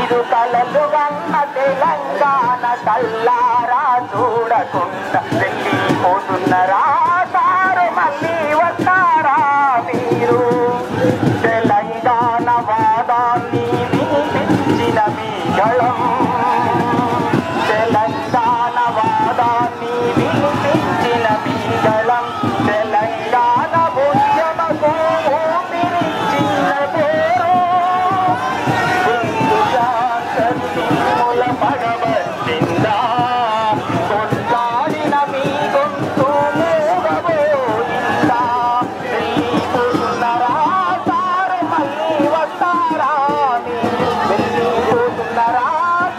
మీరు కలలు గన్న తెలంగాణ కల్లారా చూడకుండా వెళ్ళిపోతున్నారా సారు మళ్ళీ వస్తారా మీరు తెలంగాణ వాదాన్ని వినిపించిన మీ గళం తెలంగాణ వాదాన్ని వినిపించిన మీ గళం తెలంగాణ ఉద్యమకు ఊపిరిచ్చిన పేరు మూల పడబట్టిందా కొట్లాడిన మీ గొంతు మూగబోయిందా వెళ్ళిపోతున్నారా సారు మళ్ళీ వస్తారా మీరు వెళ్ళిపోతున్నారా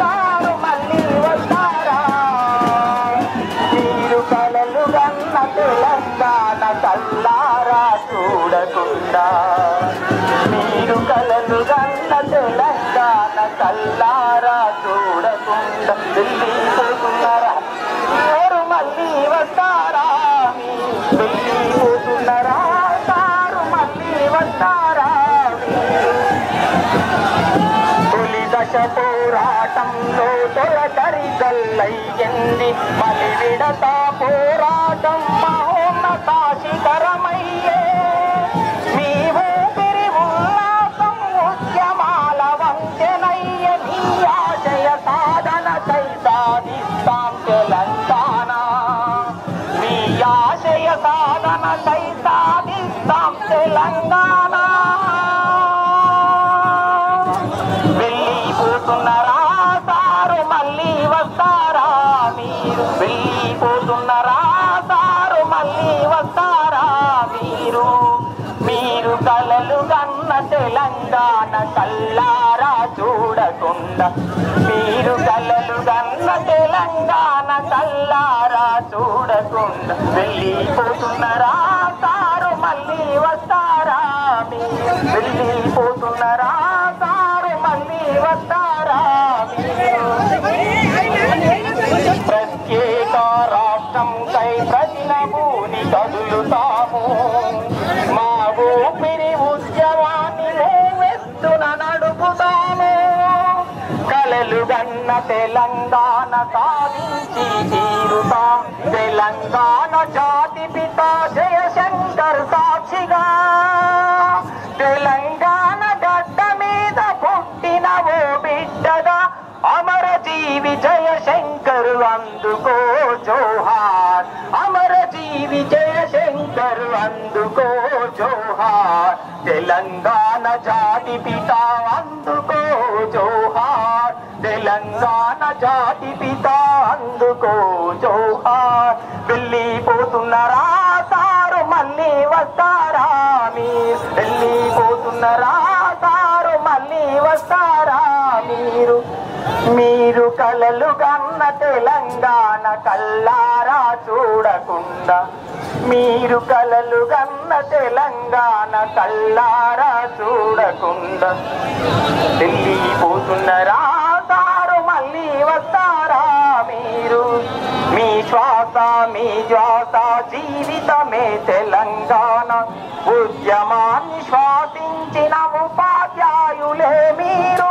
సారు మళ్ళీ వస్తారా మీరు కలలు గన్న తెలంగాణ కల్లారా చూడకుండా మీరు కలలు గన్న తెలంగాణ కల్లారా చూడకుండా వెళ్ళిపోతున్నారా సారు మళ్ళీ వస్తారా వెళ్ళిపోతున్నారా సారు మళ్ళీ వస్తారా తొలి దశ పోరాటంలో తొలకరి గల్లయ్యింది మలి విడత పోరాటం మహోన్నత శిఖరమయ్యే మీ ఊపిరి ఉల్లాసం ఉద్యమాల వంచెనయ్య మీ ఆశయ సాధనకై సాధిస్తాం తెలంగాణ మీ ఆశయ సాధనకై సాధిస్తాం తెలంగాణ వెళ్ళిపోతున్నారా సారు మళ్ళీ వస్తారా మీరు వెళ్ళిపోతున్నారా సారు మళ్ళీ వస్తారా మీరు మీరు కలలు గన్న తెలంగాణ కల్లారా చూడకుండా మీరు కలలు గన్న తెలంగాణ కల్లారా చూడకుండా వెళ్ళిపోతున్నారా సారు మళ్ళీ వస్తారా మీరు వెళ్ళిపోతున్నారా సారు మళ్ళీ వస్తారా ప్రత్యేక రాష్ట్రం కై ప్రతినభూని కదులుతాము మా ఊపిరి ఉద్యమాన్ని మేమెత్తున నడుపుతాము కలలు గన్న తెలంగాణ సాధించి తీరుతాం తెలంగాణ జాతి పిత జయశంకర్ సాక్షిగా తెలంగాణ గడ్డ మీద పుట్టిన ఓ బిడ్డగా అమర జీవి జయశంకర్ అందుకో జోహార్ అమర జీవి జయశంకర్ అందుకో జోహార్ తెలంగాణ జాతి పిత అందుకో జోహార్ తెలంగాణ జాతి పిత అందుకో జోహార్ వెళ్ళిపోతున్నారా సారు మళ్ళీ వస్తారా మీరు వెళ్ళిపోతున్నారా సారు మళ్ళీ వస్తారా మీరు మీరు కలలు గన్న తెలంగాణ కల్లారా చూడకుండా మీరు కలలు గన్న తెలంగాణ కల్లారా చూడకుండా వెళ్ళిపోతున్నారా సారు మళ్ళీ వస్తారా మీరు మీ శ్వాస మీ శ్వాస జీవితమే తెలంగాణ ఉద్యమాన్ని శ్వాసించిన ఉపాధ్యాయులే మీరు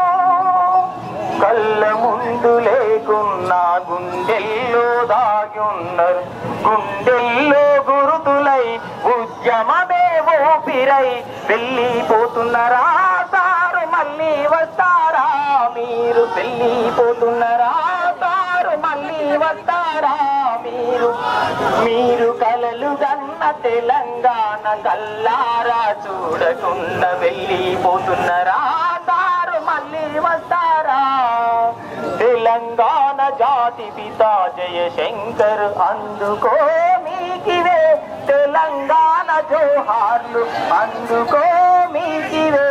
కళ్ళ ముందు లేకున్నా గుండెల్లో దాగి ఉన్నారు గుండెల్లో గురుతులై ఉద్యమమే ఊపిరై వెళ్ళిపోతున్నారా సారు మళ్ళీ వస్తారా మీరు వెళ్ళిపోతున్నారా సారు మళ్ళీ వస్తారా మీరు మీరు కలలు గన్న తెలంగాణ కల్లారా చూడకుండా వెళ్ళిపోతున్నారా సారు మళ్ళీ వస్తారా తెలంగాణ జాతి పిత జయశంకర్ అందుకో మీకివే తెలంగాణ జోహార్లు అందుకో మీకివే